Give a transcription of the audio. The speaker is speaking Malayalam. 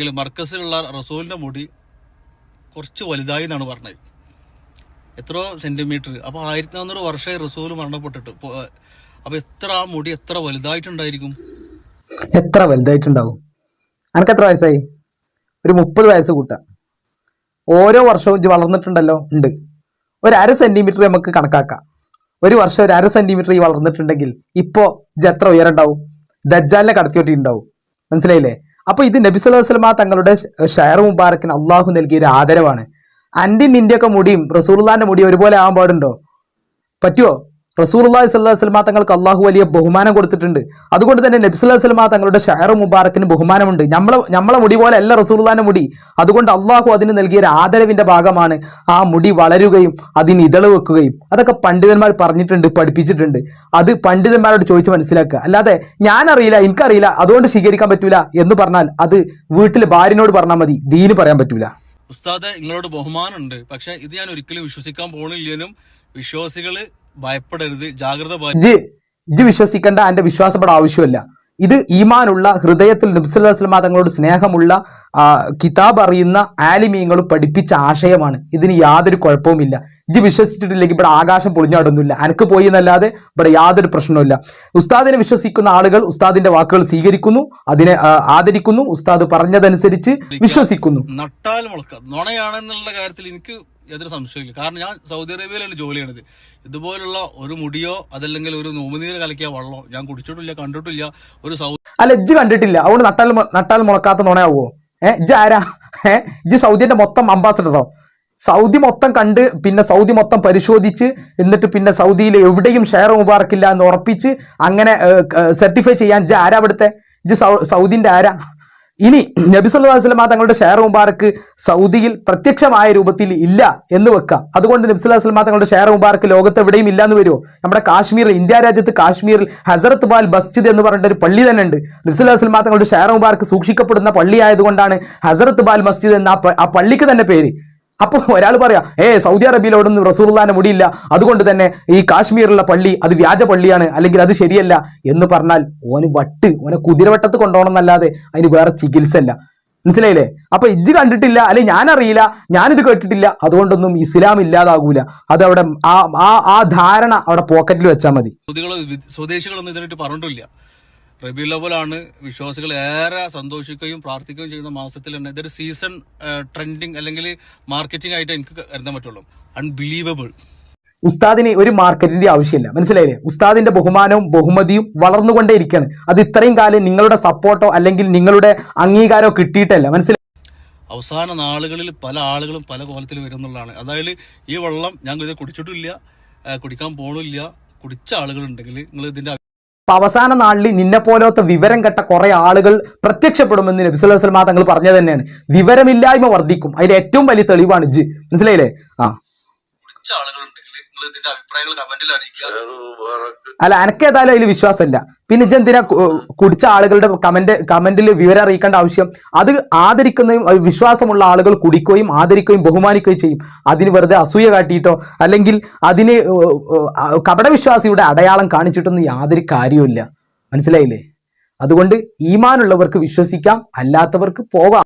മർക്കസിലുള്ള റസൂലിന്റെ മുടി കുറച്ച് വലുതായി എന്നാണ് പറഞ്ഞത്. എത്രയോ സെന്റിമീറ്റർ. അപ്പൊ 1400 വർഷമായി റസൂൽ മരണപ്പെട്ടിട്ട്. അപ്പൊ എത്ര ആ മുടി എത്ര വലുതായിട്ടുണ്ടായിരിക്കും? എത്ര വലുതായിട്ടുണ്ടാവും? അനക്ക് എത്ര വയസ്സായി? ഒരു 30 വയസ്സ് കൂട്ടാം. ഓരോ വർഷവും ഇജ്ജ് വളർന്നിട്ടുണ്ടല്ലോ. ഉണ്ട്. ഒരു 1/2 സെന്റിമീറ്റർ നമുക്ക് കണക്കാക്കാം. ഒരു വർഷം ഒരു 1/2 സെന്റിമീറ്റർ ഈ വളർന്നിട്ടുണ്ടെങ്കിൽ ഇപ്പോ ഇജ്ജ് എത്ര ഉയരം ഉണ്ടാവും? ദജ്ജാലിനെ കടത്തിയോട്ടിണ്ടാവും. മനസ്സിലായില്ലേ? അപ്പൊ ഇത് നബി സല്ലല്ലാഹു അലൈഹി വസല്ലമ തങ്ങളുടെ ഷഹർ മുബാറക്കിന് അള്ളാഹു നൽകിയ ഒരു ആദരവാണ്. അന്റെ നിന്റെയൊക്കെ മുടിയും റസൂലുള്ളാഹിന്റെ മുടിയും ഒരുപോലെ ആവാൻ പാടുണ്ടോ? പറ്റുമോ? റസൂലുള്ളാഹി സ്വല്ലല്ലാഹു അലൈഹി വസല്ലമ തങ്ങൾക്ക് അള്ളാഹു വലിയ ബഹുമാനം കൊടുത്തിട്ടുണ്ട്. അതുകൊണ്ട് തന്നെ നബി സല്ലല്ലാഹു അലൈഹി വസല്ലമ തങ്ങളുടെ ഷഹർ മുബാറക്കിന് ബഹുമാനമുണ്ട്. നമ്മളെ മുടി പോലെ അല്ല റസൂലുള്ളാഹിന്റെ മുടി. അതുകൊണ്ട് അള്ളാഹു അതിന് നൽകിയ ഒരു ആദരവിന്റെ ഭാഗമാണ് ആ മുടി വളരുകയും അതിന് ഇതള് വെക്കുകയും. അതൊക്കെ പണ്ഡിതന്മാർ പറഞ്ഞിട്ടുണ്ട്, പഠിപ്പിച്ചിട്ടുണ്ട്. അത് പണ്ഡിതന്മാരോട് ചോദിച്ച് മനസ്സിലാക്കുക. അല്ലാതെ ഞാൻ അറിയില്ല, എനിക്കറിയില്ല, അതുകൊണ്ട് സ്വീകരിക്കാൻ പറ്റൂല എന്ന് പറഞ്ഞാൽ അത് വീട്ടിൽ ഭാര്യനോട് പറഞ്ഞാൽ മതി, ദീന് പറയാൻ പറ്റൂല. ഉസ്താദെ, നിങ്ങളോട് ബഹുമാനമുണ്ട്, പക്ഷെ ഇത് ഞാൻ ഒരിക്കലും വിശ്വസിക്കാൻ പോണില്ലേനും വിശ്വാസികള് ഭയപ്പെടരുത്, ജാഗ്രത. ഇജ്ജ് വിശ്വസിക്കേണ്ട, എന്റെ വിശ്വാസപ്പെടാൻ ആവശ്യമില്ല. ഇത് ഈമാനുള്ള ഹൃദയത്തിൽ നബി സല്ലല്ലാഹു അലൈഹി വസല്ലമ തങ്ങളോട് സ്നേഹമുള്ള കിതാബ് അറിയുന്ന ആലിമീങ്ങളും പഠിപ്പിച്ച ആശയമാണ്. ഇതിന് യാതൊരു കുഴപ്പവുമില്ല. ഇജ്ജ് വിശ്വസിച്ചിട്ടില്ലെങ്കിൽ ഇവിടെ ആകാശം പൊളിഞ്ഞാടൊന്നുമില്ല. അനക്ക് പോയി എന്നല്ലാതെ ഇവിടെ യാതൊരു പ്രശ്നവുമില്ല. ഉസ്താദിനെ വിശ്വസിക്കുന്ന ആളുകൾ ഉസ്താദിന്റെ വാക്കുകൾ സ്വീകരിക്കുന്നു, അതിനെ ആദരിക്കുന്നു, ഉസ്താദ് പറഞ്ഞതനുസരിച്ച് വിശ്വസിക്കുന്നു. നട്ടാൽ മുളക്ക നുണയാണെന്നുള്ള കാര്യത്തിൽ എനിക്ക് യാതൊരു സംശയമില്ല. കാരണം ഞാൻ സൗദി അറേബ്യയിലാണ് ജോലി ചെയ്യണത്. ഇതുപോലുള്ള ഒരു മുടിയോ അതല്ലെങ്കിൽ ഒരു നോമ്പുനീര് കലക്കിയ വെള്ളമോ ഞാൻ കുടിച്ചിട്ടില്ല, കണ്ടിട്ടില്ല. അല്ല, ഇജ്ജ് കണ്ടിട്ടില്ല, അതുകൊണ്ട് നട്ടാൽ മുളക്കാത്ത നുണയാവോ? ഇജ്ജ് ആരാ? ഇജ്ജ് സൗദിന്റെ മൊത്തം അംബാസഡറോ? സൗദി മൊത്തം കണ്ട് പിന്നെ സൗദി മൊത്തം പരിശോധിച്ച് എന്നിട്ട് പിന്നെ സൗദിയിൽ എവിടെയും ഷെയർ മുബാറക്കില്ല എന്ന് ഉറപ്പിച്ച് അങ്ങനെ സർട്ടിഫൈ ചെയ്യാൻ ഇജ്ജ് ആരാ? അവിടുത്തെ ഇജ്ജ് സൗദിന്റെ ആരാ? ഇനി നബി സല്ലല്ലാഹു അലൈഹി വസല്ലമ തങ്ങളുടെ ഷെയർ മുബാറക്ക് സൗദിയിൽ പ്രത്യക്ഷമായ രൂപത്തിൽ ഇല്ല എന്ന് വെക്കാം. അതുകൊണ്ട് നബി സല്ലല്ലാഹു അലൈഹി വസല്ലമ തങ്ങളുടെ ഷെയർ മുബാറക്ക് ലോകത്ത് എവിടെയും ഇല്ല എന്ന് വരുമോ? നമ്മുടെ കാശ്മീരിൽ, ഇന്ത്യ രാജ്യത്ത് കാശ്മീരിൽ ഹസരത്ത് ബാൽ മസ്ജിദ് എന്ന് പറഞ്ഞിട്ട് ഒരു പള്ളി തന്നെ ഉണ്ട്. നബി സല്ലല്ലാഹു അലൈഹി വസല്ലമ തങ്ങളുടെ ഷെയർ മുബാറക്ക് സൂക്ഷിക്കപ്പെടുന്ന പള്ളി ആയതുകൊണ്ടാണ് ഹസരത്ത് ബാൽ മസ്ജിദ് എന്ന ആ പള്ളിക്ക് തന്നെ പേര്. അപ്പോൾ ഒരാൾ പറയാ, സൗദി അറേബ്യയിലോടൊന്നും റസൂലുള്ളാഹിന്റെ മുടിയില്ല, അതുകൊണ്ട് തന്നെ ഈ കാശ്മീരിലുള്ള പള്ളി അത് വ്യാജ പള്ളിയാണ്, അല്ലെങ്കിൽ അത് ശരിയല്ല എന്ന് പറഞ്ഞാൽ ഓനെ കുതിരവട്ടത്ത് കൊണ്ടുപോകണം എന്നല്ലാതെ അതിന് വേറെ ചികിത്സ അല്ല. മനസ്സിലായില്ലേ? അപ്പൊ ഇജ്ജ് കണ്ടിട്ടില്ല, അല്ലെങ്കിൽ ഞാൻ അറിയില്ല, ഞാനിത് കേട്ടിട്ടില്ല, അതുകൊണ്ടൊന്നും ഇസ്ലാം ഇല്ലാതാകൂല. അത് അവിടെ ആ ധാരണ അവിടെ പോക്കറ്റിൽ വെച്ചാൽ മതി. സ്വദേശികളൊന്നും ഇതിനായിട്ട് പറഞ്ഞിട്ടില്ല. റബീഉൽ അവ്വലാണ് വിശ്വാസികൾ ഏറെ സന്തോഷിക്കുകയും പ്രാർത്ഥിക്കുകയും ചെയ്യുന്ന മാസത്തിൽ തന്നെ ഇതൊരു സീസൺ ട്രെൻഡിങ് അല്ലെങ്കിൽ മാർക്കറ്റിംഗ് ആയിട്ട് എനിക്ക് കരുതാൻ പറ്റുള്ളൂ. അൺബിലീവബിൾ. ഉസ്താദിന് ഒരു മാർക്കറ്റിന്റെ ആവശ്യമില്ല. മനസ്സിലായില്ലേ? ഉസ്താദിന്റെ ബഹുമാനവും ബഹുമതിയും വളർന്നുകൊണ്ടേയിരിക്കുകയാണ്. അത് ഇത്രയും കാലം നിങ്ങളുടെ സപ്പോർട്ടോ അല്ലെങ്കിൽ നിങ്ങളുടെ അംഗീകാരമോ കിട്ടിയിട്ടല്ല. മനസ്സിലായി? അവസാന നാളുകളിൽ പല ആളുകളും പല കോലത്തിൽ വരുന്നുള്ളതാണ്. അതായത് ഈ വെള്ളം ഞാൻ ഇത് കുടിച്ചിട്ടില്ല, കുടിക്കാൻ പോണില്ല, കുടിച്ച ആളുകളുണ്ടെങ്കിൽ നിങ്ങൾ ഇതിന്റെ അവസാന നാളിൽ നിന്നെ പോലത്തെ വിവരം കെട്ട കുറെ ആളുകൾ പ്രത്യക്ഷപ്പെടുമെന്ന് നബി സല്ലല്ലാഹു അലൈഹി വസല്ലമ തങ്ങൾ പറഞ്ഞത് തന്നെയാണ്. വിവരമില്ലായ്മ വർദ്ധിക്കും. അതിൽ ഏറ്റവും വലിയ തെളിവാണ് ഇജ്ജ്. മനസ്സിലായില്ലേ? അല്ല, എനക്ക് ഏതായാലും അതിൽ വിശ്വാസമല്ല. പിന്നെ ഇജ്ജ് എന്തിനാ കുടിച്ച ആളുകളുടെ കമന്റിൽ വിവരം അറിയിക്കേണ്ട ആവശ്യം? അത് ആദരിക്കുന്നതും വിശ്വാസമുള്ള ആളുകൾ കുടിക്കുകയും ആദരിക്കുകയും ബഹുമാനിക്കുകയും ചെയ്യും. അതിന് വെറുതെ അസൂയ കാട്ടിയിട്ടോ അല്ലെങ്കിൽ അതിന് കപടവിശ്വാസിയുടെ അടയാളം കാണിച്ചിട്ടൊന്നും യാതൊരു കാര്യവുമില്ല. മനസ്സിലായില്ലേ? അതുകൊണ്ട് ഈമാനുള്ളവർക്ക് വിശ്വസിക്കാം, അല്ലാത്തവർക്ക് പോകാം.